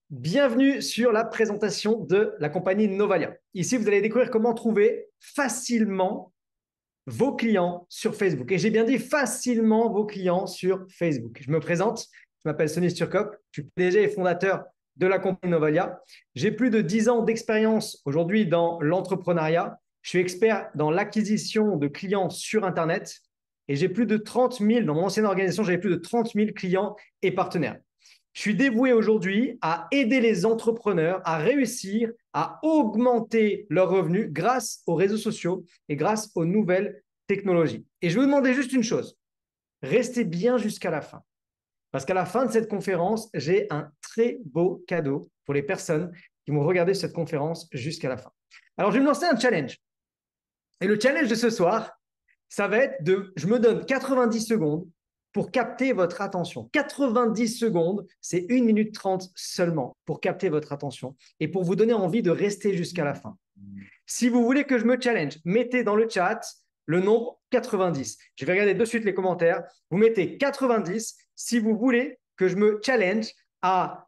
Bienvenue sur la présentation de la compagnie Novalia. Ici, vous allez découvrir comment trouver facilement vos clients sur Facebook. Et j'ai bien dit facilement vos clients sur Facebook. Je me présente, je m'appelle Sonny Sturkop, je suis PDG et fondateur de la compagnie Novalia. J'ai plus de 10 ans d'expérience aujourd'hui dans l'entrepreneuriat. Je suis expert dans l'acquisition de clients sur Internet et j'ai plus de 30 000, dans mon ancienne organisation, j'avais plus de 30 000 clients et partenaires. Je suis dévoué aujourd'hui à aider les entrepreneurs à réussir à augmenter leurs revenus grâce aux réseaux sociaux et grâce aux nouvelles technologies. Et je vais vous demander juste une chose, restez bien jusqu'à la fin. Parce qu'à la fin de cette conférence, j'ai un très beau cadeau pour les personnes qui vont regarder cette conférence jusqu'à la fin. Alors, je vais me lancer un challenge. Et le challenge de ce soir, ça va être je me donne 90 secondes pour capter votre attention. 90 secondes, c'est 1 minute 30 seulement pour capter votre attention et pour vous donner envie de rester jusqu'à la fin. Si vous voulez que je me challenge, mettez dans le chat le nombre 90. Je vais regarder de suite les commentaires. Vous mettez 90 si vous voulez que je me challenge à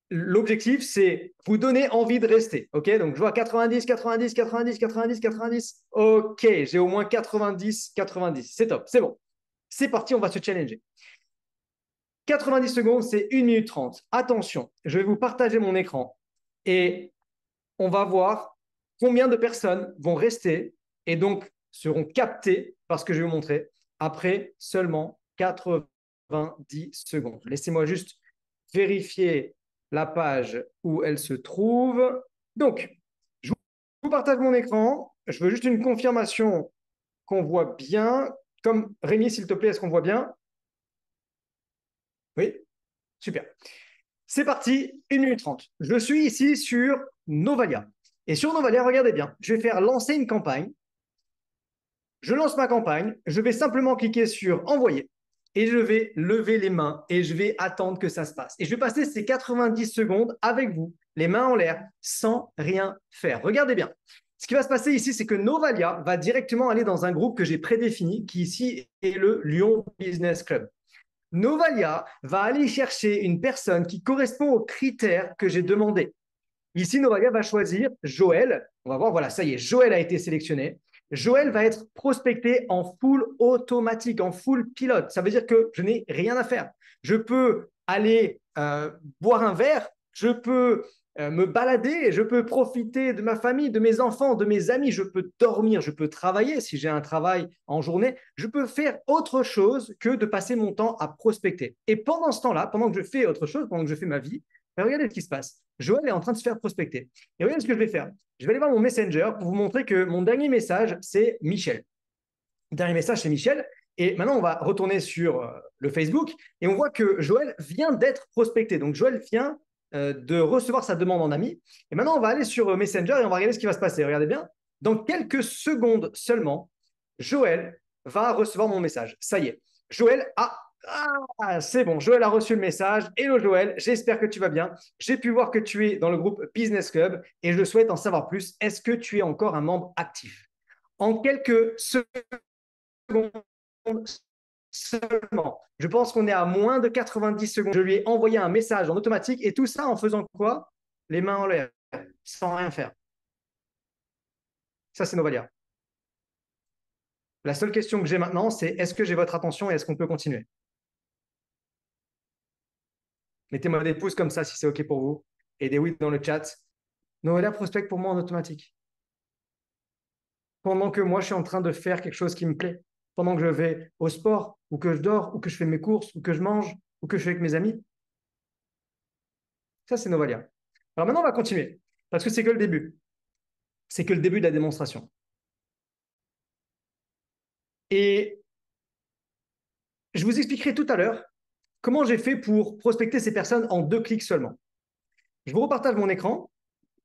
l'objectif, c'est vous donner envie de rester. OK? Donc, je vois 90, 90, 90, 90, 90. OK, j'ai au moins 90, 90. C'est top, c'est bon. C'est parti, on va se challenger. 90 secondes, c'est 1 minute 30. Attention, je vais vous partager mon écran et on va voir combien de personnes vont rester et donc seront captées par ce que je vais vous montrer après seulement 90 secondes. Laissez-moi juste vérifier la page où elle se trouve. Donc, je vous partage mon écran. Je veux juste une confirmation qu'on voit bien. Comme Rémi, s'il te plaît, est-ce qu'on voit bien? Oui, super. C'est parti, 1 minute 30. Je suis ici sur Novalia. Et sur Novalia, regardez bien, je vais faire lancer une campagne. Je lance ma campagne, je vais simplement cliquer sur envoyer et je vais lever les mains et je vais attendre que ça se passe. Et je vais passer ces 90 secondes avec vous, les mains en l'air, sans rien faire. Regardez bien. Ce qui va se passer ici, c'est que Novalia va directement aller dans un groupe que j'ai prédéfini, qui ici est le Lyon Business Club. Novalia va aller chercher une personne qui correspond aux critères que j'ai demandés. Ici, Novalia va choisir Joël. On va voir, voilà, ça y est, Joël a été sélectionné. Joël va être prospecté en full automatique, en full pilote. Ça veut dire que je n'ai rien à faire. Je peux aller boire un verre, je peux me balader, je peux profiter de ma famille, de mes enfants, de mes amis, je peux dormir, je peux travailler si j'ai un travail en journée, je peux faire autre chose que de passer mon temps à prospecter. Et pendant ce temps-là, pendant que je fais autre chose, pendant que je fais ma vie, regardez ce qui se passe. Joël est en train de se faire prospecter. Et regardez ce que je vais faire. Je vais aller voir mon Messenger pour vous montrer que mon dernier message, c'est Michel. Le dernier message, c'est Michel. Et maintenant, on va retourner sur le Facebook et on voit que Joël vient d'être prospecté. Donc, Joël vient de recevoir sa demande en ami. Et maintenant, on va aller sur Messenger et on va regarder ce qui va se passer. Regardez bien. Dans quelques secondes seulement, Joël va recevoir mon message. Ça y est. Joël a c'est bon, Joël a reçu le message. Hello Joël, j'espère que tu vas bien. J'ai pu voir que tu es dans le groupe Business Club et je souhaite en savoir plus. Est-ce que tu es encore un membre actif? En quelques secondes seulement, je pense qu'on est à moins de 90 secondes. Je lui ai envoyé un message en automatique et tout ça en faisant quoi? Les mains en l'air, sans rien faire. Ça, c'est Novalia. La seule question que j'ai maintenant, c'est est-ce que j'ai votre attention et est-ce qu'on peut continuer? Mettez-moi des pouces comme ça si c'est OK pour vous et des oui dans le chat. Novalia prospecte pour moi en automatique. Pendant que moi, je suis en train de faire quelque chose qui me plaît. Pendant que je vais au sport, ou que je dors, ou que je fais mes courses, ou que je mange, ou que je suis avec mes amis. Ça, c'est Novalia. Alors maintenant, on va continuer. Parce que c'est que le début. C'est que le début de la démonstration. Et je vous expliquerai tout à l'heure comment j'ai fait pour prospecter ces personnes en 2 clics seulement. Je vous repartage mon écran.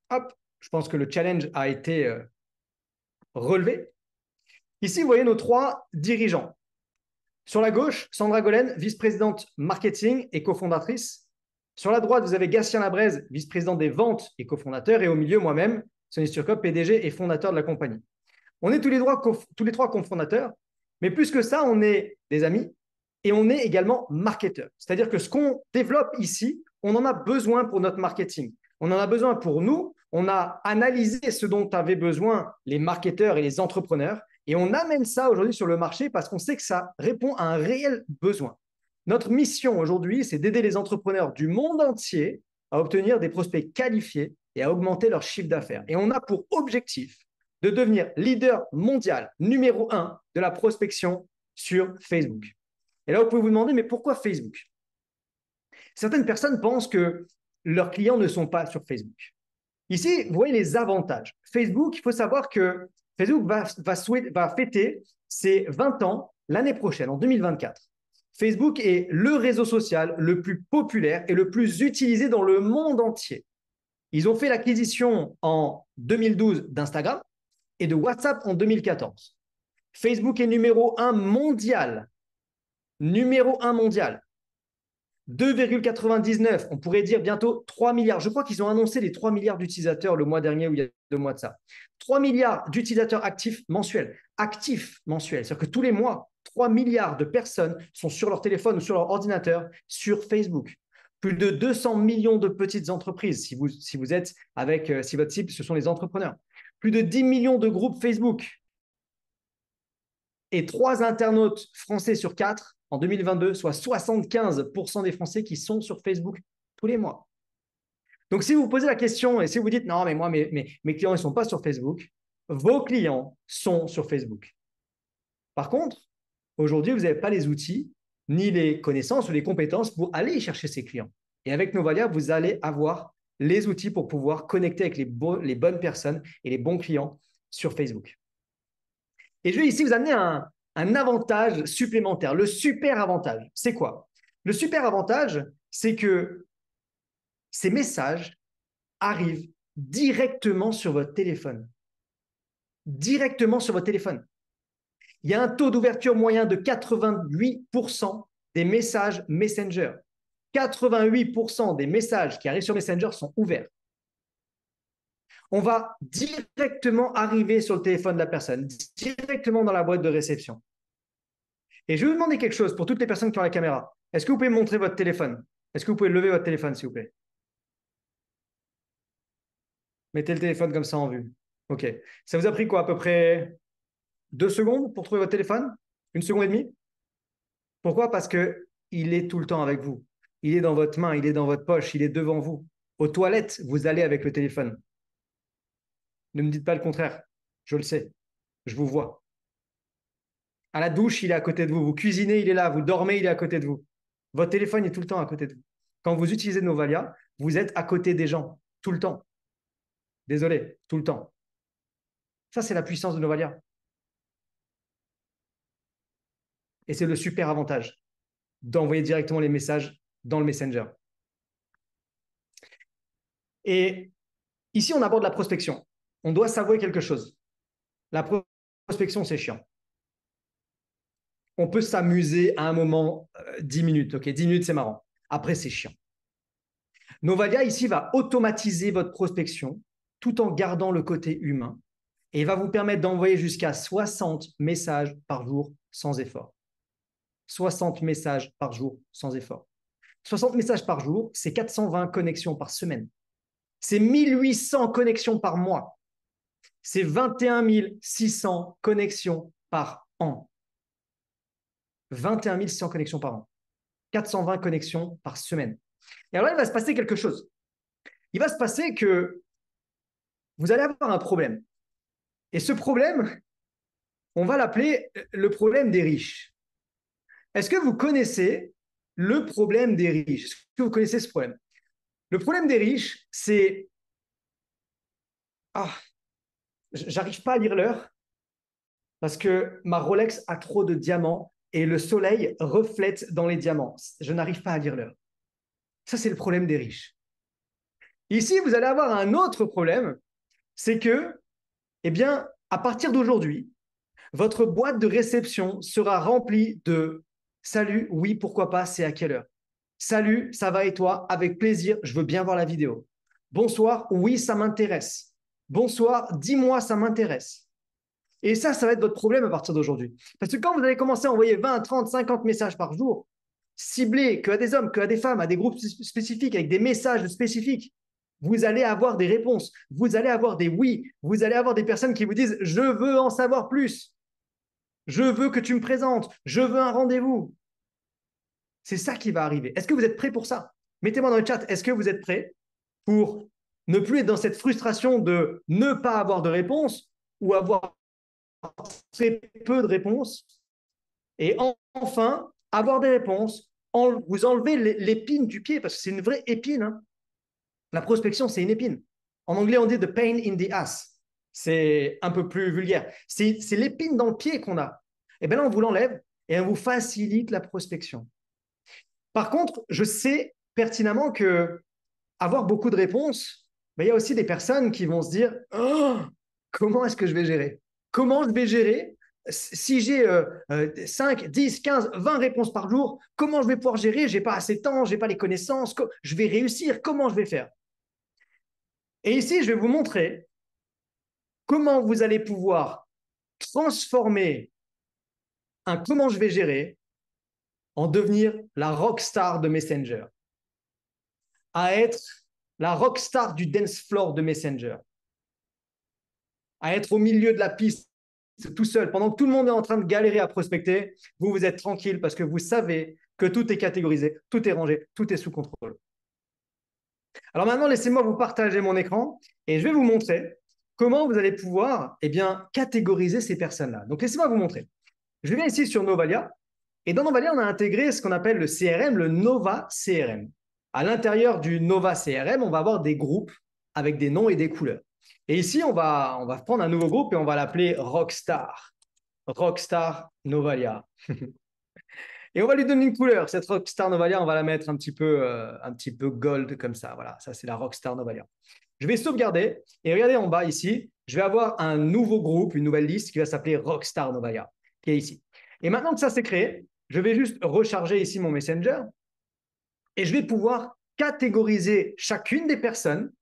Hop, je pense que le challenge a été relevé. Ici, vous voyez nos 3 dirigeants. Sur la gauche, Sandra Golen, vice-présidente marketing et cofondatrice. Sur la droite, vous avez Gatien Labraise, vice-président des ventes et cofondateur. Et au milieu, moi-même, Sonny Sturkop, PDG et fondateur de la compagnie. On est tous les 3 cofondateurs, mais plus que ça, on est des amis, et on est également marketeur. C'est-à-dire que ce qu'on développe ici, on en a besoin pour notre marketing. On en a besoin pour nous. On a analysé ce dont avaient besoin les marketeurs et les entrepreneurs et on amène ça aujourd'hui sur le marché parce qu'on sait que ça répond à un réel besoin. Notre mission aujourd'hui, c'est d'aider les entrepreneurs du monde entier à obtenir des prospects qualifiés et à augmenter leur chiffre d'affaires. Et on a pour objectif de devenir leader mondial numéro 1 de la prospection sur Facebook. Et là, vous pouvez vous demander, mais pourquoi Facebook? Certaines personnes pensent que leurs clients ne sont pas sur Facebook. Ici, vous voyez les avantages. Facebook, il faut savoir que Facebook va fêter ses 20 ans l'année prochaine, en 2024. Facebook est le réseau social le plus populaire et le plus utilisé dans le monde entier. Ils ont fait l'acquisition en 2012 d'Instagram et de WhatsApp en 2014. Facebook est numéro 1 mondial. Numéro 1 mondial. 2,99, on pourrait dire bientôt 3 milliards. Je crois qu'ils ont annoncé les 3 milliards d'utilisateurs le mois dernier ou il y a 2 mois de ça. 3 milliards d'utilisateurs actifs mensuels. Actifs mensuels, c'est-à-dire que tous les mois, 3 milliards de personnes sont sur leur téléphone ou sur leur ordinateur sur Facebook. Plus de 200 millions de petites entreprises, si vous êtes avec, si votre cible, ce sont les entrepreneurs. Plus de 10 millions de groupes Facebook. Et 3 internautes français sur 4 en 2022, soit 75% des Français qui sont sur Facebook tous les mois. Donc, si vous vous posez la question et si vous dites « Non, mais moi, mes clients ne sont pas sur Facebook », vos clients sont sur Facebook. Par contre, aujourd'hui, vous n'avez pas les outils, ni les connaissances ou les compétences pour aller chercher ces clients. Et avec Novalia, vous allez avoir les outils pour pouvoir connecter avec les bonnes personnes et les bons clients sur Facebook. Et je vais ici vous amener un avantage supplémentaire, le super avantage. C'est quoi? Le super avantage, c'est que ces messages arrivent directement sur votre téléphone. Directement sur votre téléphone. Il y a un taux d'ouverture moyen de 88% des messages Messenger. 88% des messages qui arrivent sur Messenger sont ouverts. On va directement arriver sur le téléphone de la personne, directement dans la boîte de réception. Et je vais vous demander quelque chose pour toutes les personnes qui ont la caméra. Est-ce que vous pouvez me montrer votre téléphone? Est-ce que vous pouvez lever votre téléphone, s'il vous plaît? Mettez le téléphone comme ça en vue. OK. Ça vous a pris quoi, à peu près 2 secondes pour trouver votre téléphone? 1 seconde et demie? Pourquoi? Parce qu'il est tout le temps avec vous. Il est dans votre main, il est dans votre poche, il est devant vous. Aux toilettes, vous allez avec le téléphone. Ne me dites pas le contraire. Je le sais. Je vous vois. À la douche, il est à côté de vous. Vous cuisinez, il est là. Vous dormez, il est à côté de vous. Votre téléphone est tout le temps à côté de vous. Quand vous utilisez Novalia, vous êtes à côté des gens, tout le temps. Désolé, tout le temps. Ça, c'est la puissance de Novalia. Et c'est le super avantage d'envoyer directement les messages dans le Messenger. Et ici, on aborde la prospection. On doit s'avouer quelque chose. La prospection, c'est chiant. On peut s'amuser à un moment 10 minutes. OK, 10 minutes, c'est marrant. Après, c'est chiant. Novalia, ici, va automatiser votre prospection tout en gardant le côté humain et va vous permettre d'envoyer jusqu'à 60 messages par jour sans effort. 60 messages par jour sans effort. 60 messages par jour, c'est 420 connexions par semaine. C'est 1800 connexions par mois. C'est 21 600 connexions par an. 21 600 connexions par an. 420 connexions par semaine. Et alors là, il va se passer quelque chose. Il va se passer que vous allez avoir un problème. Et ce problème, on va l'appeler le problème des riches. Est-ce que vous connaissez le problème des riches? Est-ce que vous connaissez ce problème? Le problème des riches, c'est... Ah, j'arrive pas à lire l'heure parce que ma Rolex a trop de diamants et le soleil reflète dans les diamants. Je n'arrive pas à lire l'heure. Ça, c'est le problème des riches. Ici, vous allez avoir un autre problème, c'est que, eh bien, à partir d'aujourd'hui, votre boîte de réception sera remplie de « Salut, oui, pourquoi pas, c'est à quelle heure ?»« Salut, ça va et toi? Avec plaisir, je veux bien voir la vidéo. »« Bonsoir, oui, ça m'intéresse. »« Bonsoir, dis-moi, ça m'intéresse. » Et ça va être votre problème à partir d'aujourd'hui. Parce que quand vous allez commencer à envoyer 20, 30, 50 messages par jour, ciblés que à des hommes, que à des femmes, à des groupes spécifiques, avec des messages spécifiques, vous allez avoir des réponses, vous allez avoir des oui, vous allez avoir des personnes qui vous disent « je veux en savoir plus, je veux que tu me présentes, je veux un rendez-vous ». C'est ça qui va arriver. Est-ce que vous êtes prêts pour ça? Mettez-moi dans le chat, est-ce que vous êtes prêts pour ne plus être dans cette frustration de ne pas avoir de réponse ou avoir très peu de réponses et enfin avoir des réponses, vous enlevez l'épine du pied parce que c'est une vraie épine. Hein. La prospection, c'est une épine. En anglais, on dit the pain in the ass. C'est un peu plus vulgaire. C'est l'épine dans le pied qu'on a. Et bien là, on vous l'enlève et on vous facilite la prospection. Par contre, je sais pertinemment que avoir beaucoup de réponses, il y a aussi des personnes qui vont se dire oh, comment est-ce que je vais gérer? Comment je vais gérer si j'ai 5, 10, 15, 20 réponses par jour? Comment je vais pouvoir gérer? Je n'ai pas assez de temps, je n'ai pas les connaissances. Je vais réussir. Comment je vais faire? Et ici, je vais vous montrer comment vous allez pouvoir transformer un comment je vais gérer en devenir la rockstar de Messenger, à être la rockstar du dance floor de Messenger, à être au milieu de la piste tout seul, pendant que tout le monde est en train de galérer à prospecter, vous êtes tranquille parce que vous savez que tout est catégorisé, tout est rangé, tout est sous contrôle. Alors maintenant, laissez-moi vous partager mon écran et je vais vous montrer comment vous allez pouvoir catégoriser ces personnes-là. Donc, laissez-moi vous montrer. Je viens ici sur Novalia et dans Novalia, on a intégré ce qu'on appelle le CRM, le Nova CRM. À l'intérieur du Nova CRM, on va avoir des groupes avec des noms et des couleurs. Et ici, on va prendre un nouveau groupe et on va l'appeler Rockstar. Rockstar Novalia. Et on va lui donner une couleur. Cette Rockstar Novalia, on va la mettre un petit peu gold comme ça. Voilà, ça c'est la Rockstar Novalia. Je vais sauvegarder et regardez en bas ici, je vais avoir un nouveau groupe, une nouvelle liste qui va s'appeler Rockstar Novalia, qui est ici. Et maintenant que ça s'est créé, je vais juste recharger ici mon Messenger et je vais pouvoir catégoriser chacune des personnes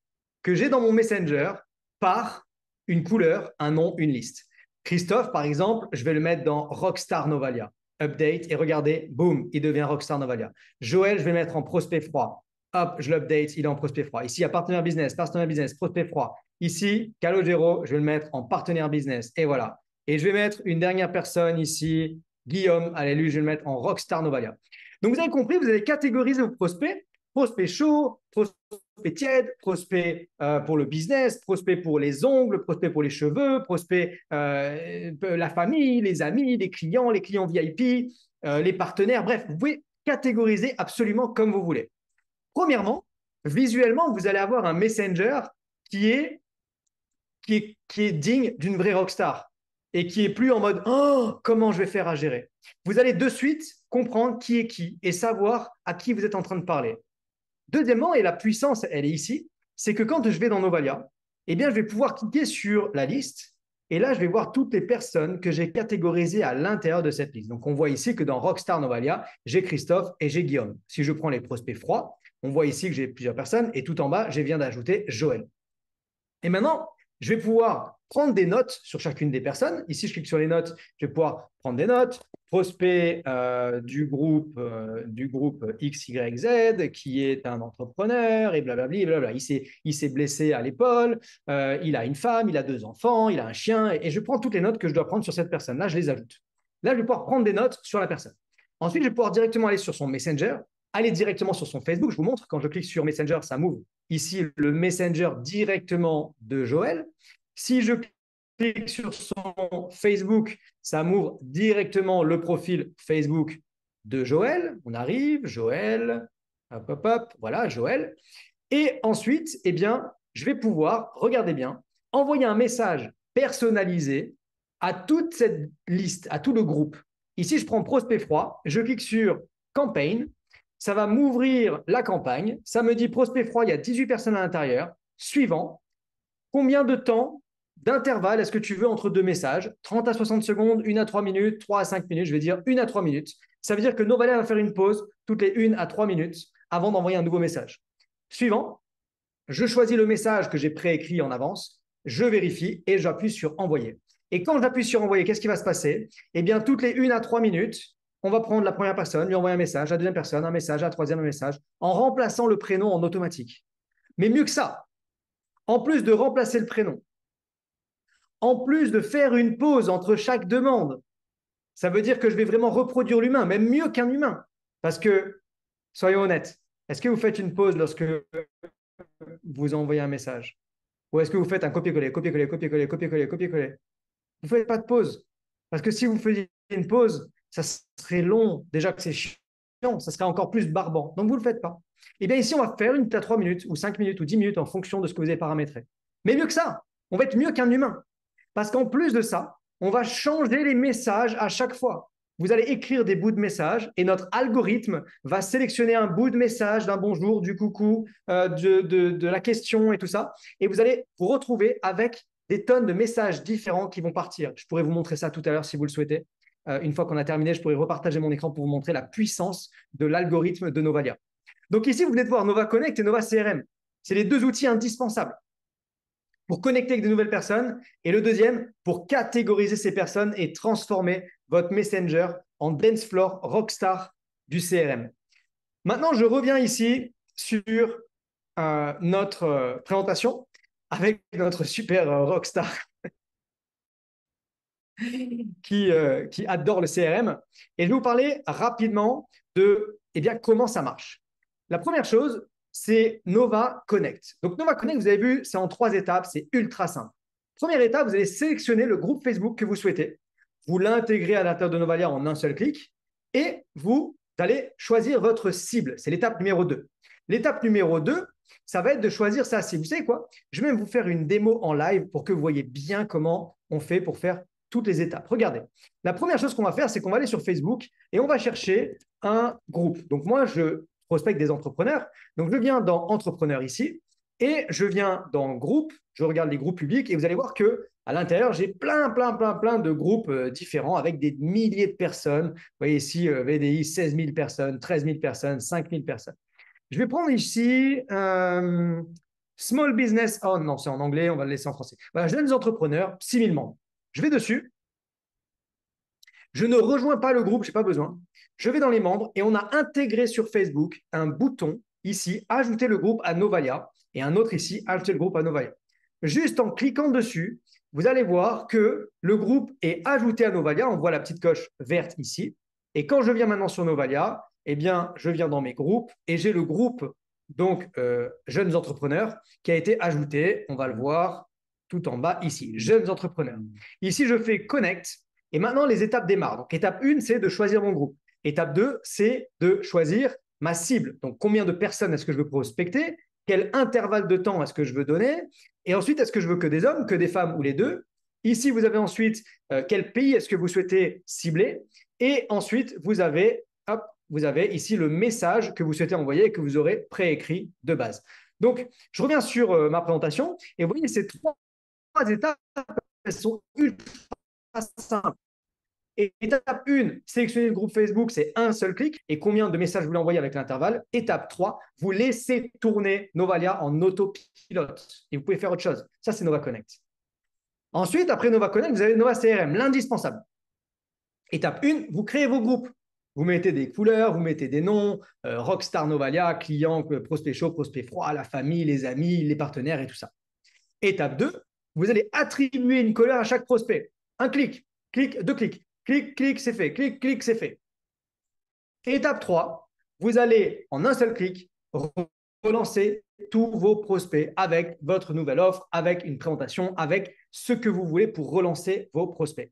que j'ai dans mon Messenger par une couleur, un nom, une liste. Christophe, par exemple, je vais le mettre dans Rockstar Novalia. Update et regardez, boum, il devient Rockstar Novalia. Joël, je vais le mettre en prospect froid. Hop, je l'update, il est en prospect froid. Ici, il y a partenaire business, prospect froid. Ici, Calogero, je vais le mettre en partenaire business. Et voilà. Et je vais mettre une dernière personne ici, Guillaume. Allez, lui, je vais le mettre en Rockstar Novalia. Donc, vous avez compris, vous allez catégoriser vos prospects. Prospect chaud, prospect tiède, prospect pour le business, prospect pour les ongles, prospect pour les cheveux, prospect la famille, les amis, les clients VIP, les partenaires. Bref, vous pouvez catégoriser absolument comme vous voulez. Premièrement, visuellement, vous allez avoir un messenger qui est digne d'une vraie rockstar et qui est plus en mode oh, comment je vais faire à gérer. Vous allez de suite comprendre qui est qui et savoir à qui vous êtes en train de parler. Deuxièmement, et la puissance, elle est ici, c'est que quand je vais dans Novalia, je vais pouvoir cliquer sur la liste et là, je vais voir toutes les personnes que j'ai catégorisées à l'intérieur de cette liste. Donc, on voit ici que dans Rockstar Novalia, j'ai Christophe et j'ai Guillaume. Si je prends les prospects froids, on voit ici que j'ai plusieurs personnes et tout en bas, je viens d'ajouter Joël. Et maintenant, je vais pouvoir prendre des notes sur chacune des personnes. Ici, je clique sur les notes, je vais pouvoir prendre des notes. Prospect du groupe XYZ, qui est un entrepreneur, et blablabla. Blablabla. Il s'est blessé à l'épaule, il a une femme, il a 2 enfants, il a un chien, et je prends toutes les notes que je dois prendre sur cette personne. Là, je les ajoute. Là, je vais pouvoir prendre des notes sur la personne. Ensuite, je vais pouvoir directement aller sur son Messenger, aller directement sur son Facebook. Je vous montre, quand je clique sur Messenger, ça m'ouvre ici le Messenger directement de Joël. Si je clique sur son Facebook, ça m'ouvre directement le profil Facebook de Joël. On arrive, Joël, hop, hop, hop, voilà, Joël. Et ensuite, je vais pouvoir, regardez bien, envoyer un message personnalisé à toute cette liste, à tout le groupe. Ici, je prends prospect froid, je clique sur campaign, ça va m'ouvrir la campagne, ça me dit prospect froid, il y a 18 personnes à l'intérieur, suivant, combien de temps d'intervalle est-ce que tu veux entre 2 messages? 30 à 60 secondes, 1 à 3 minutes, 3 à 5 minutes, je vais dire 1 à 3 minutes. Ça veut dire que Novalia va faire une pause toutes les 1 à 3 minutes avant d'envoyer un nouveau message. Suivant, je choisis le message que j'ai préécrit en avance, je vérifie et j'appuie sur envoyer. Et quand j'appuie sur envoyer, qu'est-ce qui va se passer? Eh bien, toutes les 1 à 3 minutes, on va prendre la première personne, lui envoyer un message, la deuxième personne, un message, la troisième, un message, en remplaçant le prénom en automatique. Mais mieux que ça, en plus de remplacer le prénom, en plus de faire une pause entre chaque demande, ça veut dire que je vais vraiment reproduire l'humain, même mieux qu'un humain. Parce que, soyons honnêtes, est-ce que vous faites une pause lorsque vous envoyez un message? Ou est-ce que vous faites un copier-coller, copier-coller, copier-coller, copier-coller, copier-coller? Vous ne faites pas de pause. Parce que si vous faisiez une pause, ça serait long. Déjà que c'est chiant, ça serait encore plus barbant. Donc, vous ne le faites pas. Eh bien, ici, on va faire une à 3 minutes, ou 5 minutes, ou 10 minutes en fonction de ce que vous avez paramétré. Mais mieux que ça, on va être mieux qu'un humain. Parce qu'en plus de ça, on va changer les messages à chaque fois. Vous allez écrire des bouts de messages et notre algorithme va sélectionner un bout de message d'un bonjour, du coucou, de la question et tout ça. Et vous allez vous retrouver avec des tonnes de messages différents qui vont partir. Je pourrais vous montrer ça tout à l'heure si vous le souhaitez. Une fois qu'on a terminé, je pourrais repartager mon écran pour vous montrer la puissance de l'algorithme de Novalia. Donc ici, vous venez de voir Nova Connect et Nova CRM. C'est les deux outils indispensables pour connecter avec de nouvelles personnes, et le deuxième, pour catégoriser ces personnes et transformer votre Messenger en dance floor rockstar du CRM. Maintenant, je reviens ici sur notre présentation avec notre super rockstar qui adore le CRM. Et je vais vous parler rapidement de comment ça marche. La première chose, c'est Nova Connect. Donc, Nova Connect, vous avez vu, c'est en 3 étapes, c'est ultra simple. Première étape, vous allez sélectionner le groupe Facebook que vous souhaitez. Vous l'intégrez à l'intérieur de Novalia en un seul clic et vous allez choisir votre cible. C'est l'étape numéro 2. L'étape numéro 2, ça va être de choisir sa cible. Vous savez quoi? Je vais même vous faire une démo en live pour que vous voyez bien comment on fait pour faire toutes les étapes. Regardez, la première chose qu'on va faire, c'est qu'on va aller sur Facebook et on va chercher un groupe. Donc, moi, je prospecte des entrepreneurs. Donc, je viens dans Entrepreneurs ici et je viens dans Groupe. Je regarde les groupes publics et vous allez voir que à l'intérieur, j'ai plein de groupes différents avec des milliers de personnes. Vous voyez ici, VDI, 16 000 personnes, 13 000 personnes, 5 000 personnes. Je vais prendre ici Small Business On. Non, c'est en anglais, on va le laisser en français. Voilà, jeunes entrepreneurs, 6 000 membres. Je vais dessus. Je ne rejoins pas le groupe, je n'ai pas besoin. Je vais dans les membres et on a intégré sur Facebook un bouton ici, ajouter le groupe à Novalia, et un autre ici, ajouter le groupe à Novalia. Juste en cliquant dessus, vous allez voir que le groupe est ajouté à Novalia. On voit la petite coche verte ici. Et quand je viens maintenant sur Novalia, eh bien, je viens dans mes groupes et j'ai le groupe donc jeunes entrepreneurs qui a été ajouté. On va le voir tout en bas ici, jeunes entrepreneurs. Ici, je fais connect et maintenant les étapes démarrent. Donc, étape 1, c'est de choisir mon groupe. Étape 2, c'est de choisir ma cible. Donc, combien de personnes est-ce que je veux prospecter? Quel intervalle de temps est-ce que je veux donner? Et ensuite, est-ce que je veux que des hommes, que des femmes ou les deux? Ici, vous avez ensuite quel pays est-ce que vous souhaitez cibler? Et ensuite, vous avez ici le message que vous souhaitez envoyer et que vous aurez préécrit de base. Donc, je reviens sur ma présentation et vous voyez ces 3 étapes, elles sont ultra simples. Et étape 1, sélectionner le groupe Facebook, c'est un seul clic. Et combien de messages vous l'envoyez avec l'intervalle? Étape 3, vous laissez tourner Novalia en autopilote. Et vous pouvez faire autre chose. Ça, c'est Nova Connect. Ensuite, après Nova Connect, vous avez Nova CRM, l'indispensable. Étape 1, vous créez vos groupes. Vous mettez des couleurs, vous mettez des noms, Rockstar Novalia, client, prospect chaud, prospect froid, la famille, les amis, les partenaires et tout ça. Étape 2, vous allez attribuer une couleur à chaque prospect. Un clic, clic, 2 clics. Clic, clic, c'est fait. Clic, clic, c'est fait. Étape 3, vous allez en un seul clic relancer tous vos prospects avec votre nouvelle offre, avec une présentation, avec ce que vous voulez pour relancer vos prospects.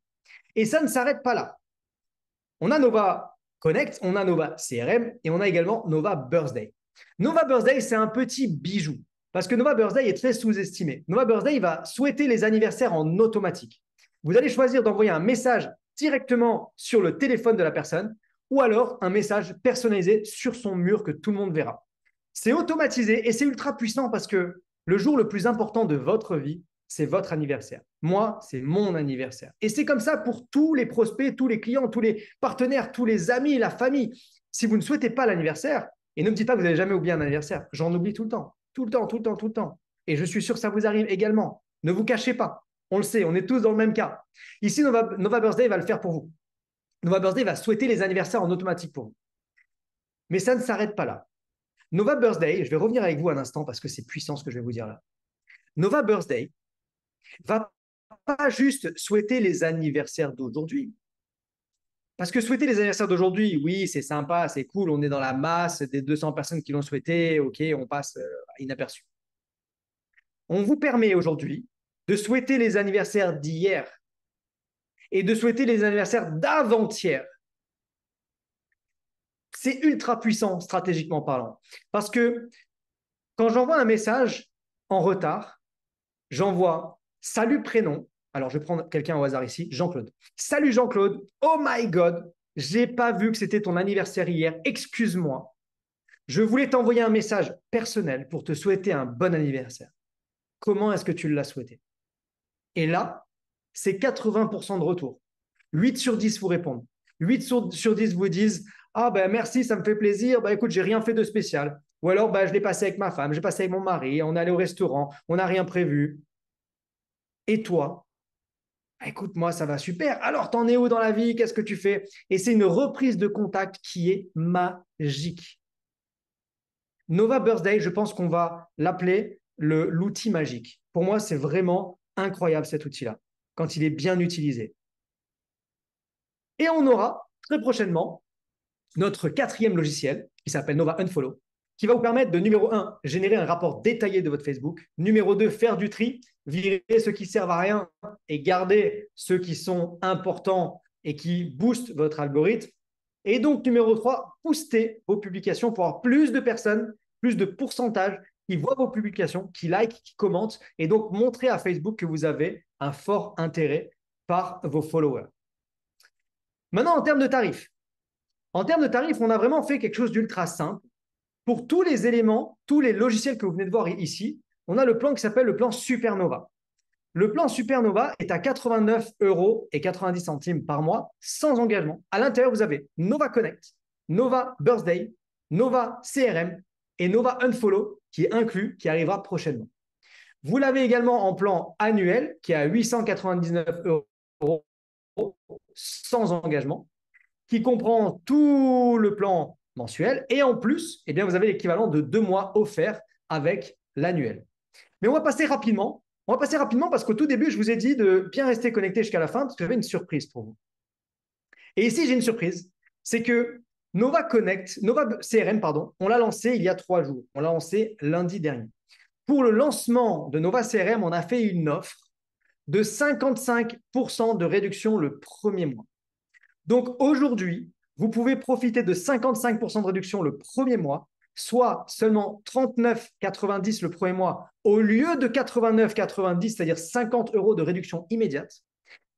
Et ça ne s'arrête pas là. On a Nova Connect, on a Nova CRM et on a également Nova Birthday. Nova Birthday, c'est un petit bijou parce que Nova Birthday est très sous-estimé. Nova Birthday va souhaiter les anniversaires en automatique. Vous allez choisir d'envoyer un message directement sur le téléphone de la personne ou alors un message personnalisé sur son mur que tout le monde verra. C'est automatisé et c'est ultra puissant parce que le jour le plus important de votre vie, c'est votre anniversaire. Moi, c'est mon anniversaire. Et c'est comme ça pour tous les prospects, tous les clients, tous les partenaires, tous les amis, la famille. Si vous ne souhaitez pas l'anniversaire, et ne me dites pas que vous n'avez jamais oublié un anniversaire, j'en oublie tout le temps, tout le temps, tout le temps, tout le temps. Et je suis sûr que ça vous arrive également. Ne vous cachez pas. On le sait, on est tous dans le même cas. Ici, Nova Birthday va le faire pour vous. Nova Birthday va souhaiter les anniversaires en automatique pour vous. Mais ça ne s'arrête pas là. Nova Birthday, je vais revenir avec vous un instant parce que c'est puissant ce que je vais vous dire là. Nova Birthday va pas juste souhaiter les anniversaires d'aujourd'hui. Parce que souhaiter les anniversaires d'aujourd'hui, oui, c'est sympa, c'est cool, on est dans la masse des 200 personnes qui l'ont souhaité, ok, on passe inaperçu. On vous permet aujourd'hui de souhaiter les anniversaires d'hier et de souhaiter les anniversaires d'avant-hier. C'est ultra puissant stratégiquement parlant. Parce que quand j'envoie un message en retard, j'envoie salut prénom. Alors, je vais prendre quelqu'un au hasard ici, Jean-Claude. Salut Jean-Claude, oh my God, j'ai pas vu que c'était ton anniversaire hier, excuse-moi. Je voulais t'envoyer un message personnel pour te souhaiter un bon anniversaire. Comment est-ce que tu l'as souhaité? Et là, c'est 80% de retour. 8 sur 10 vous répondent. 8 sur 10 vous disent ah ben merci, ça me fait plaisir, ben écoute, j'ai rien fait de spécial. Ou alors ben, je l'ai passé avec ma femme, j'ai passé avec mon mari, on est allé au restaurant, on n'a rien prévu. Et toi? Écoute, moi, ça va super. Alors, t'en es où dans la vie? Qu'est-ce que tu fais? Et c'est une reprise de contact qui est magique. Nova Birthday, je pense qu'on va l'appeler l'outil magique. Pour moi, c'est vraiment incroyable cet outil-là, quand il est bien utilisé. Et on aura très prochainement notre quatrième logiciel qui s'appelle Nova Unfollow, qui va vous permettre de, numéro 1, générer un rapport détaillé de votre Facebook, numéro 2, faire du tri, virer ceux qui servent à rien et garder ceux qui sont importants et qui boostent votre algorithme. Et donc, numéro 3, booster vos publications pour avoir plus de personnes, plus de pourcentage qui voient vos publications, qui likent, qui commentent, et donc montrer à Facebook que vous avez un fort intérêt par vos followers. Maintenant, en termes de tarifs, on a vraiment fait quelque chose d'ultra simple. Pour tous les éléments, tous les logiciels que vous venez de voir ici, on a le plan qui s'appelle le plan Supernova. Le plan Supernova est à 89,90 € par mois, sans engagement. À l'intérieur, vous avez Nova Connect, Nova Birthday, Nova CRM et Nova Unfollow qui est inclus, qui arrivera prochainement. Vous l'avez également en plan annuel qui est à 899 € sans engagement, qui comprend tout le plan mensuel. Et en plus, eh bien, vous avez l'équivalent de 2 mois offerts avec l'annuel. Mais on va passer rapidement. On va passer rapidement parce qu'au tout début, je vous ai dit de bien rester connecté jusqu'à la fin parce que j'avais une surprise pour vous. Et ici, j'ai une surprise. C'est que Nova Connect, Nova CRM, pardon, on l'a lancé il y a 3 jours. On l'a lancé lundi dernier. Pour le lancement de Nova CRM, on a fait une offre de 55% de réduction le premier mois. Donc aujourd'hui, vous pouvez profiter de 55% de réduction le premier mois, soit seulement 39,90 € le premier mois au lieu de 89,90, c'est-à-dire 50 € de réduction immédiate.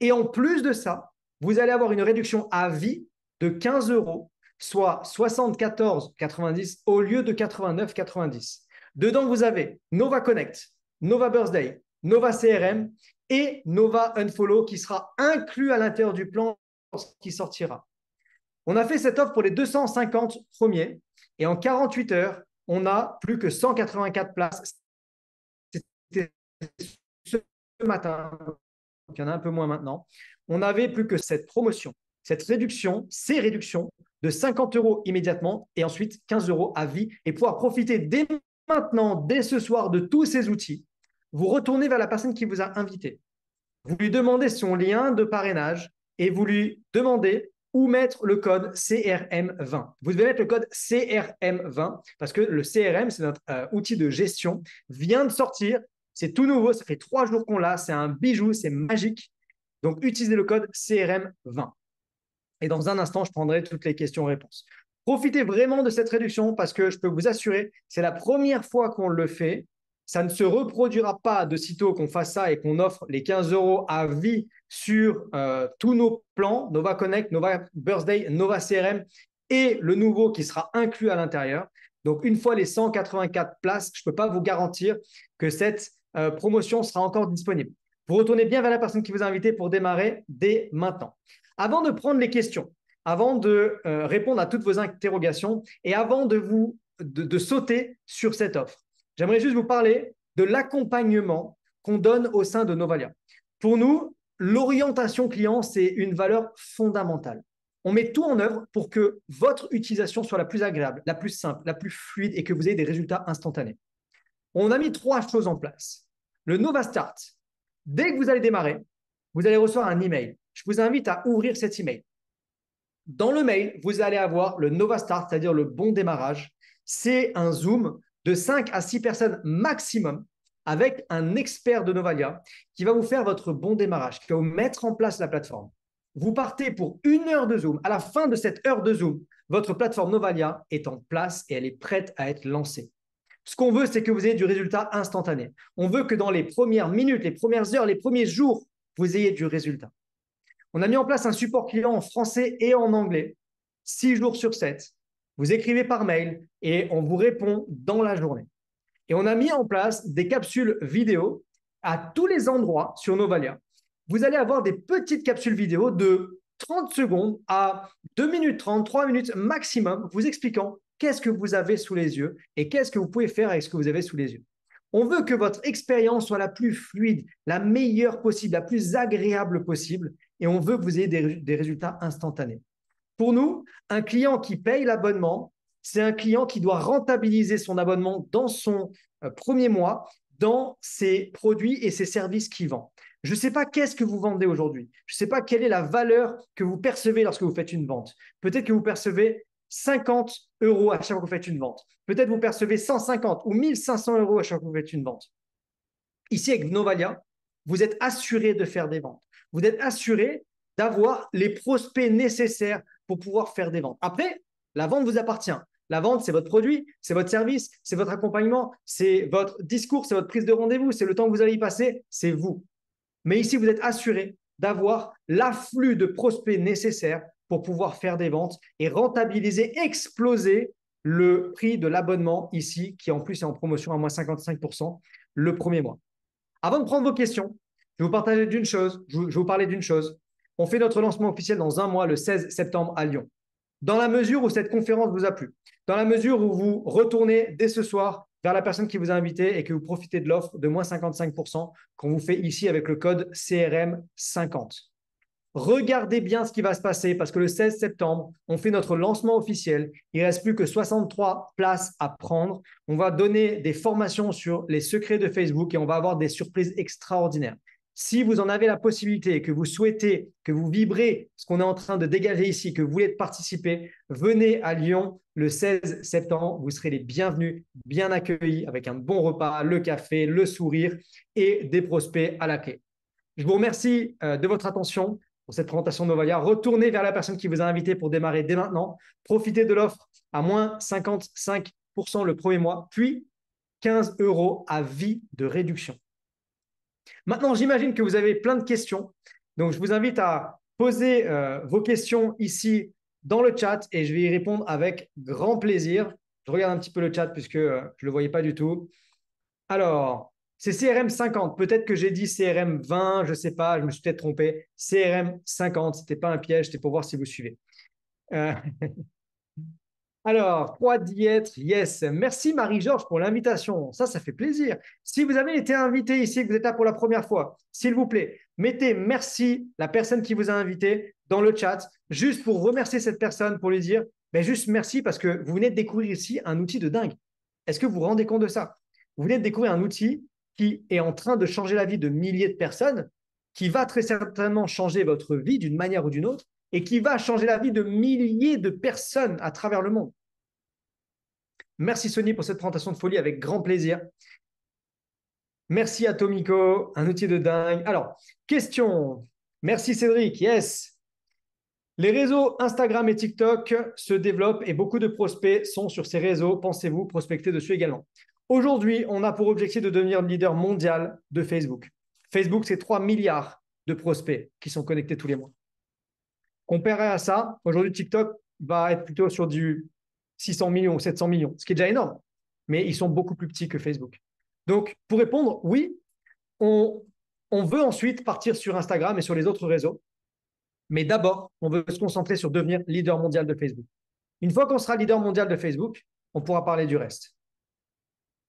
Et en plus de ça, vous allez avoir une réduction à vie de 15 €, soit 74,90 € au lieu de 89,90. Dedans, vous avez Nova Connect, Nova Birthday, Nova CRM et Nova Unfollow qui sera inclus à l'intérieur du plan qui sortira. On a fait cette offre pour les 250 premiers et en 48 heures, on a plus que 184 places. C'était ce matin, donc il y en a un peu moins maintenant. On n'avait plus que cette promotion, cette réduction, ces réductions de 50 € immédiatement et ensuite 15 € à vie et pouvoir profiter dès maintenant, dès ce soir, de tous ces outils. Vous retournez vers la personne qui vous a invité. Vous lui demandez son lien de parrainage et vous lui demandez où mettre le code CRM20. Vous devez mettre le code CRM20 parce que le CRM, c'est notre outil de gestion, vient de sortir. C'est tout nouveau, ça fait 3 jours qu'on l'a, c'est un bijou, c'est magique. Donc, utilisez le code CRM20. Et dans un instant, je prendrai toutes les questions-réponses. Profitez vraiment de cette réduction parce que je peux vous assurer, c'est la première fois qu'on le fait. Ça ne se reproduira pas de sitôt qu'on fasse ça et qu'on offre les 15 € à vie sur tous nos plans, Nova Connect, Nova Birthday, Nova CRM et le nouveau qui sera inclus à l'intérieur. Donc, une fois les 184 places, je ne peux pas vous garantir que cette promotion sera encore disponible. Vous retournez bien vers la personne qui vous a invité pour démarrer dès maintenant. Avant de prendre les questions, avant de répondre à toutes vos interrogations et avant de sauter sur cette offre, j'aimerais juste vous parler de l'accompagnement qu'on donne au sein de Novalia. Pour nous, l'orientation client, c'est une valeur fondamentale. On met tout en œuvre pour que votre utilisation soit la plus agréable, la plus simple, la plus fluide et que vous ayez des résultats instantanés. On a mis 3 choses en place. Le Nova Start. Dès que vous allez démarrer, vous allez recevoir un email. Je vous invite à ouvrir cet email. Dans le mail, vous allez avoir le Nova Start, c'est-à-dire le bon démarrage. C'est un Zoom de 5 à 6 personnes maximum avec un expert de Novalia qui va vous faire votre bon démarrage, qui va vous mettre en place la plateforme. Vous partez pour 1 heure de Zoom. À la fin de cette heure de Zoom, votre plateforme Novalia est en place et elle est prête à être lancée. Ce qu'on veut, c'est que vous ayez du résultat instantané. On veut que dans les premières minutes, les premières heures, les premiers jours, vous ayez du résultat. On a mis en place un support client en français et en anglais, 6 jours sur 7. Vous écrivez par mail et on vous répond dans la journée. Et on a mis en place des capsules vidéo à tous les endroits sur Novalia. Vous allez avoir des petites capsules vidéo de 30 secondes à 2 minutes 30, 3 minutes maximum, vous expliquant qu'est-ce que vous avez sous les yeux et qu'est-ce que vous pouvez faire avec ce que vous avez sous les yeux. On veut que votre expérience soit la plus fluide, la meilleure possible, la plus agréable possible, et on veut que vous ayez des résultats instantanés. Pour nous, un client qui paye l'abonnement, c'est un client qui doit rentabiliser son abonnement dans son premier mois, dans ses produits et ses services qu'il vend. Je ne sais pas qu'est-ce que vous vendez aujourd'hui. Je ne sais pas quelle est la valeur que vous percevez lorsque vous faites une vente. Peut-être que vous percevez 50 € à chaque fois que vous faites une vente. Peut-être que vous percevez 150 ou 1500 € à chaque fois que vous faites une vente. Ici, avec Novalia, vous êtes assuré de faire des ventes. Vous êtes assuré d'avoir les prospects nécessaires pour pouvoir faire des ventes. Après, la vente vous appartient. La vente, c'est votre produit, c'est votre service, c'est votre accompagnement, c'est votre discours, c'est votre prise de rendez-vous, c'est le temps que vous allez y passer, c'est vous. Mais ici, vous êtes assuré d'avoir l'afflux de prospects nécessaires pour pouvoir faire des ventes et rentabiliser, exploser le prix de l'abonnement ici, qui en plus est en promotion à moins 55% le premier mois. Avant de prendre vos questions, je vais vous parler d'une chose. On fait notre lancement officiel dans 1 mois, le 16 septembre à Lyon. Dans la mesure où cette conférence vous a plu, dans la mesure où vous retournez dès ce soir vers la personne qui vous a invité et que vous profitez de l'offre de moins 55% qu'on vous fait ici avec le code CRM50. Regardez bien ce qui va se passer parce que le 16 septembre, on fait notre lancement officiel. Il ne reste plus que 63 places à prendre. On va donner des formations sur les secrets de Facebook et on va avoir des surprises extraordinaires. Si vous en avez la possibilité, que vous souhaitez, que vous vibrez ce qu'on est en train de dégager ici, que vous voulez participer, venez à Lyon le 16 septembre. Vous serez les bienvenus, bien accueillis avec un bon repas, le café, le sourire et des prospects à la clé. Je vous remercie de votre attention pour cette présentation de Novalia. Retournez vers la personne qui vous a invité pour démarrer dès maintenant. Profitez de l'offre à moins 55% le premier mois, puis 15 € à vie de réduction. Maintenant, j'imagine que vous avez plein de questions. Donc, je vous invite à poser vos questions ici dans le chat et je vais y répondre avec grand plaisir. Je regarde un petit peu le chat puisque je ne le voyais pas du tout. Alors, c'est CRM 50. Peut-être que j'ai dit CRM 20, je ne sais pas, je me suis peut-être trompé. CRM 50, ce n'était pas un piège, c'était pour voir si vous suivez. Alors, croix d'y être, yes. Merci Marie-Georges pour l'invitation. Ça fait plaisir. Si vous avez été invité ici, que vous êtes là pour la première fois, s'il vous plaît, mettez merci la personne qui vous a invité dans le chat, juste pour remercier cette personne, pour lui dire, juste merci parce que vous venez de découvrir ici un outil de dingue. Est-ce que vous vous rendez compte de ça? Vous venez de découvrir un outil qui est en train de changer la vie de milliers de personnes, qui va très certainement changer votre vie d'une manière ou d'une autre, et qui va changer la vie de milliers de personnes à travers le monde. Merci Sony pour cette présentation de folie avec grand plaisir. Merci à Tomiko, un outil de dingue. Alors, question. Merci Cédric, yes. Les réseaux Instagram et TikTok se développent et beaucoup de prospects sont sur ces réseaux. Pensez-vous prospecter dessus également? Aujourd'hui, on a pour objectif de devenir le leader mondial de Facebook. Facebook, c'est 3 milliards de prospects qui sont connectés tous les mois. Comparé à ça, aujourd'hui, TikTok va être plutôt sur du 600 millions ou 700 millions, ce qui est déjà énorme, mais ils sont beaucoup plus petits que Facebook. Donc, pour répondre, oui, on veut ensuite partir sur Instagram et sur les autres réseaux, mais d'abord, on veut se concentrer sur devenir leader mondial de Facebook. Une fois qu'on sera leader mondial de Facebook, on pourra parler du reste.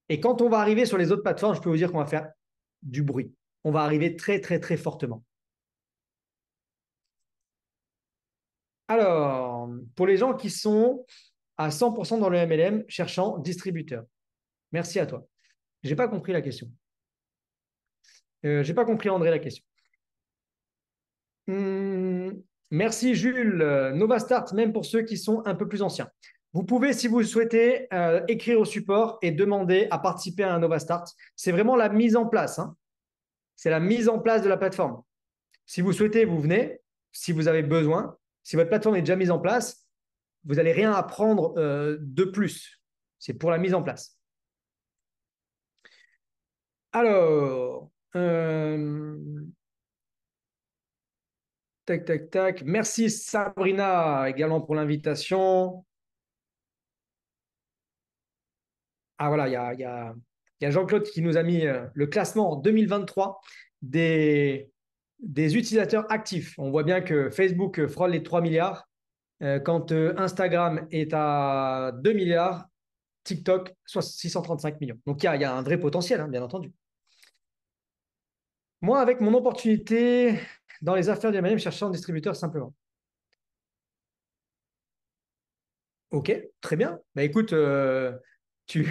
Et quand on va arriver sur les autres plateformes, je peux vous dire qu'on va faire du bruit. on va arriver très, très, très fortement. Alors, pour les gens qui sont à 100% dans le MLM cherchant distributeur, merci à toi. Je n'ai pas compris la question. Je n'ai pas compris, André, la question. Merci, Jules. Nova Start, même pour ceux qui sont un peu plus anciens. Vous pouvez, si vous le souhaitez, écrire au support et demander à participer à un Nova Start. C'est vraiment la mise en place. Hein. C'est la mise en place de la plateforme. Si vous souhaitez, vous venez. Si vous avez besoin, si votre plateforme est déjà mise en place, vous n'allez rien apprendre de plus. C'est pour la mise en place. Alors, tac, tac, tac. Merci Sabrina également pour l'invitation. Ah voilà, il y a Jean-Claude qui nous a mis le classement en 2023 des utilisateurs actifs. On voit bien que Facebook frôle les 3 milliards. Quand Instagram est à 2 milliards, TikTok, soit 635 millions. Donc, il y a un vrai potentiel, hein, bien entendu. Moi, avec mon opportunité dans les affaires du MLM, cherchant un distributeur simplement. Ok, très bien. Bah, écoute, tu,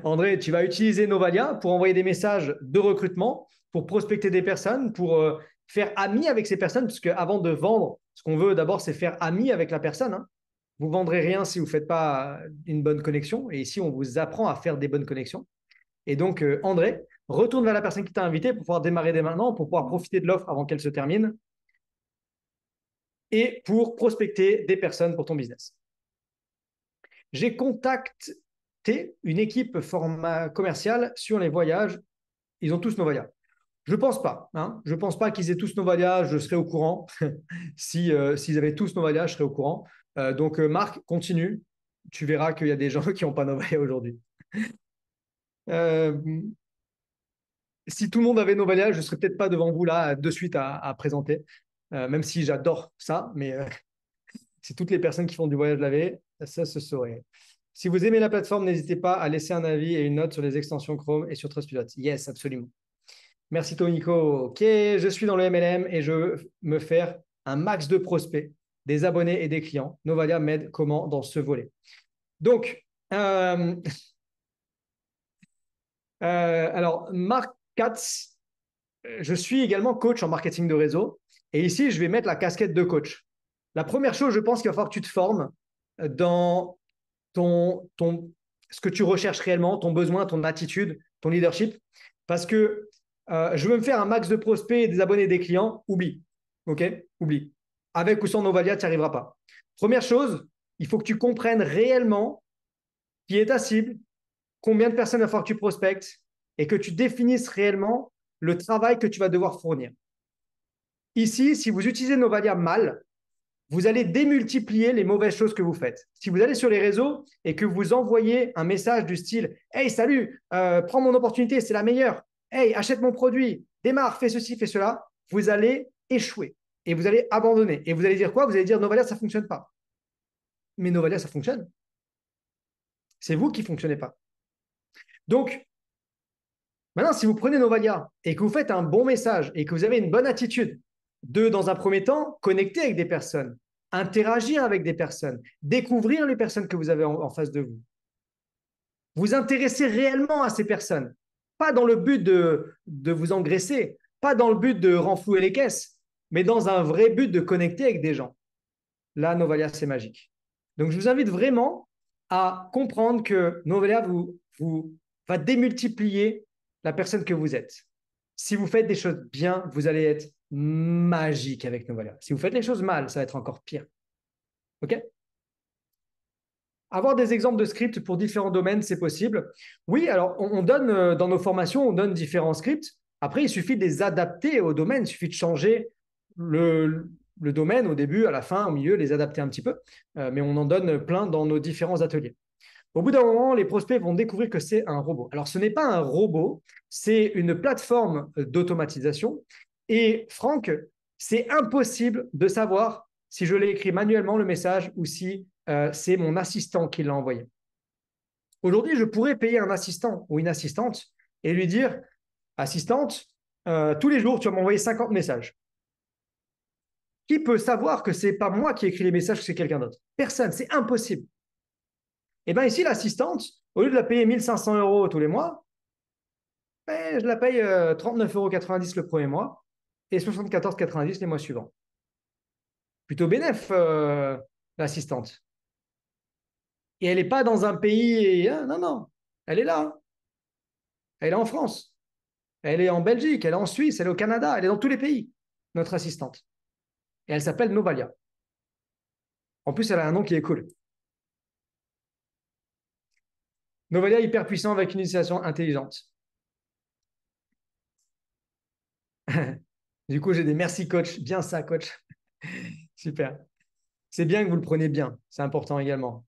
André, tu vas utiliser Novalia pour envoyer des messages de recrutement, pour prospecter des personnes, pour faire ami avec ces personnes, puisque avant de vendre, ce qu'on veut d'abord, c'est faire ami avec la personne. Hein. Vous ne vendrez rien si vous ne faites pas une bonne connexion. Et ici, on vous apprend à faire des bonnes connexions. Et donc, André, retourne vers la personne qui t'a invité pour pouvoir démarrer dès maintenant, pour pouvoir profiter de l'offre avant qu'elle se termine et pour prospecter des personnes pour ton business. J'ai contacté une équipe format commercial sur les voyages. Ils ont tous Novalia. Je ne pense pas. Hein. Je ne pense pas qu'ils aient tous Novalia. Je serais au courant. S'ils avaient tous Novalia, je serais au courant. Donc, Marc, continue. Tu verras qu'il y a des gens qui n'ont pas Novalia aujourd'hui. Si tout le monde avait Novalia, je ne serais peut-être pas devant vous là de suite à présenter. Même si j'adore ça, mais si toutes les personnes qui font du voyage l'avaient, ça se saurait. Si vous aimez la plateforme, n'hésitez pas à laisser un avis et une note sur les extensions Chrome et sur Trustpilot. Yes, absolument. Merci Tonico. Ok, je suis dans le MLM et je veux me faire un max de prospects, des abonnés et des clients. Novalia m'aide comment dans ce volet. Donc, alors, Marc Katz, je suis également coach en marketing de réseau. Et ici, je vais mettre la casquette de coach. La première chose, je pense qu'il va falloir que tu te formes dans ce que tu recherches réellement, ton besoin, ton attitude, ton leadership. Parce que je veux me faire un max de prospects, des abonnés, des clients. Oublie. OK? Oublie. Avec ou sans Novalia, tu n'y arriveras pas. Première chose, il faut que tu comprennes réellement qui est ta cible, combien de personnes il va falloir que tu prospectes et que tu définisses réellement le travail que tu vas devoir fournir. Ici, si vous utilisez Novalia mal, vous allez démultiplier les mauvaises choses que vous faites. Si vous allez sur les réseaux et que vous envoyez un message du style « Hey, salut, prends mon opportunité, c'est la meilleure. Hey, achète mon produit, démarre, fais ceci, fais cela », vous allez échouer et vous allez abandonner. Et vous allez dire quoi? Vous allez dire « Novalia, ça ne fonctionne pas ». Mais Novalia, ça fonctionne. C'est vous qui ne fonctionnez pas. Donc, maintenant, si vous prenez Novalia et que vous faites un bon message et que vous avez une bonne attitude, dans un premier temps, connecter avec des personnes, interagir avec des personnes, découvrir les personnes que vous avez en face de vous. Vous intéresser réellement à ces personnes, pas dans le but de vous engraisser, pas dans le but de renflouer les caisses, mais dans un vrai but de connecter avec des gens. Là, Novalia, c'est magique. Donc, je vous invite vraiment à comprendre que Novalia va démultiplier la personne que vous êtes. Si vous faites des choses bien, vous allez être magique avec Novalia. Si vous faites les choses mal, ça va être encore pire. OK? Avoir des exemples de scripts pour différents domaines, c'est possible. Oui, alors on donne dans nos formations, on donne différents scripts. Après, il suffit de les adapter au domaine. Il suffit de changer le domaine au début, à la fin, au milieu, les adapter un petit peu. Mais on en donne plein dans nos différents ateliers. Au bout d'un moment, les prospects vont découvrir que c'est un robot. Alors, ce n'est pas un robot, c'est une plateforme d'automatisation. Et Franck, c'est impossible de savoir si je l'ai écrit manuellement le message ou si c'est mon assistant qui l'a envoyé. Aujourd'hui, je pourrais payer un assistant ou une assistante et lui dire, assistante, tous les jours, tu vas m'envoyer 50 messages. Qui peut savoir que ce n'est pas moi qui écris les messages, que c'est quelqu'un d'autre? Personne, c'est impossible. Et bien ici, l'assistante, au lieu de la payer 1500 euros tous les mois, ben, je la paye 39,90 € le premier mois et 74,90 € les mois suivants. Plutôt bénéf, l'assistante. Et elle n'est pas dans un pays, non, non, elle est là. Elle est en France, elle est en Belgique, elle est en Suisse, elle est au Canada, elle est dans tous les pays, notre assistante. Et elle s'appelle Novalia. En plus, elle a un nom qui est cool. Novalia hyper puissant avec une utilisation intelligente. Du coup, j'ai des merci coach. Bien ça, coach. Super. C'est bien que vous le preniez bien. C'est important également.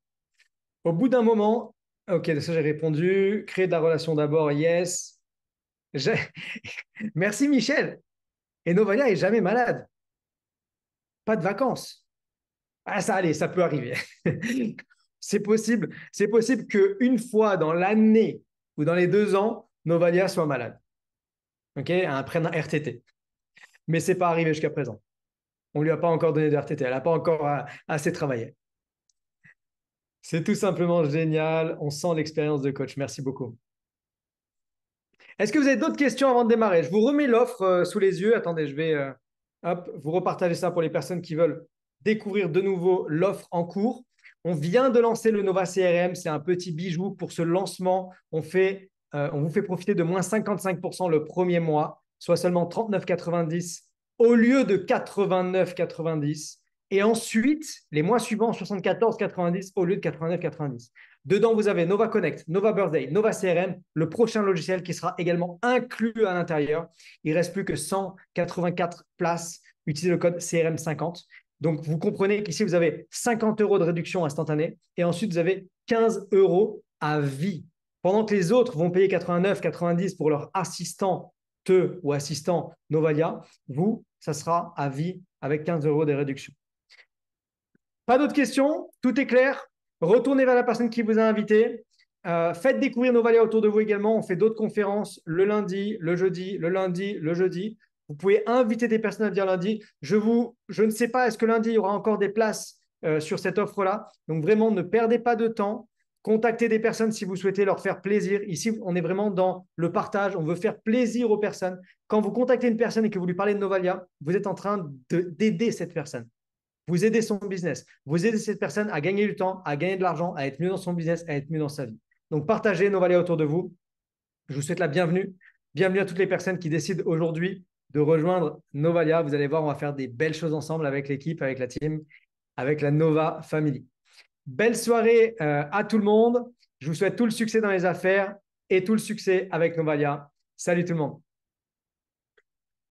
Au bout d'un moment, ok, de ça j'ai répondu. Créer de la relation d'abord, yes. Merci Michel. Et Novalia est jamais malade. Pas de vacances. Ah, ça, allez, ça peut arriver. C'est possible qu'une fois dans l'année ou dans les 2 ans, Novalia soit malade. Ok, prenne un RTT. Mais c'est pas arrivé jusqu'à présent. On lui a pas encore donné de RTT. Elle n'a pas encore assez travaillé. C'est tout simplement génial. On sent l'expérience de coach. Merci beaucoup. Est-ce que vous avez d'autres questions avant de démarrer? Je vous remets l'offre sous les yeux. Attendez, je vais hop, vous repartager ça pour les personnes qui veulent découvrir de nouveau l'offre en cours. On vient de lancer le Nova CRM. C'est un petit bijou pour ce lancement. On vous fait profiter de moins 55% le premier mois, soit seulement 39,90 au lieu de 89,90. Et ensuite, les mois suivants, 74,90 au lieu de 89,90. Dedans, vous avez Nova Connect, Nova Birthday, Nova CRM, le prochain logiciel qui sera également inclus à l'intérieur. Il ne reste plus que 184 places. Utilisez le code CRM50. Donc, vous comprenez qu'ici, vous avez 50 € de réduction instantanée et ensuite, vous avez 15 € à vie. Pendant que les autres vont payer 89, 90 pour leur assistant ou assistant Novalia, vous, ça sera à vie avec 15 € de réduction. Pas d'autres questions? Tout est clair? Retournez vers la personne qui vous a invité. Faites découvrir Novalia autour de vous également. On fait d'autres conférences le lundi, le jeudi, le lundi, le jeudi. Vous pouvez inviter des personnes à venir lundi. Je ne sais pas, est-ce que lundi, il y aura encore des places sur cette offre-là? Donc vraiment, ne perdez pas de temps. Contactez des personnes si vous souhaitez leur faire plaisir. Ici, on est vraiment dans le partage. On veut faire plaisir aux personnes. Quand vous contactez une personne et que vous lui parlez de Novalia, vous êtes en train d'aider cette personne. Vous aidez son business. Vous aidez cette personne à gagner du temps, à gagner de l'argent, à être mieux dans son business, à être mieux dans sa vie. Donc, partagez Novalia autour de vous. Je vous souhaite la bienvenue. Bienvenue à toutes les personnes qui décident aujourd'hui de rejoindre Novalia. Vous allez voir, on va faire des belles choses ensemble avec l'équipe, avec la team, avec la Nova Family. Belle soirée à tout le monde. Je vous souhaite tout le succès dans les affaires et tout le succès avec Novalia. Salut tout le monde.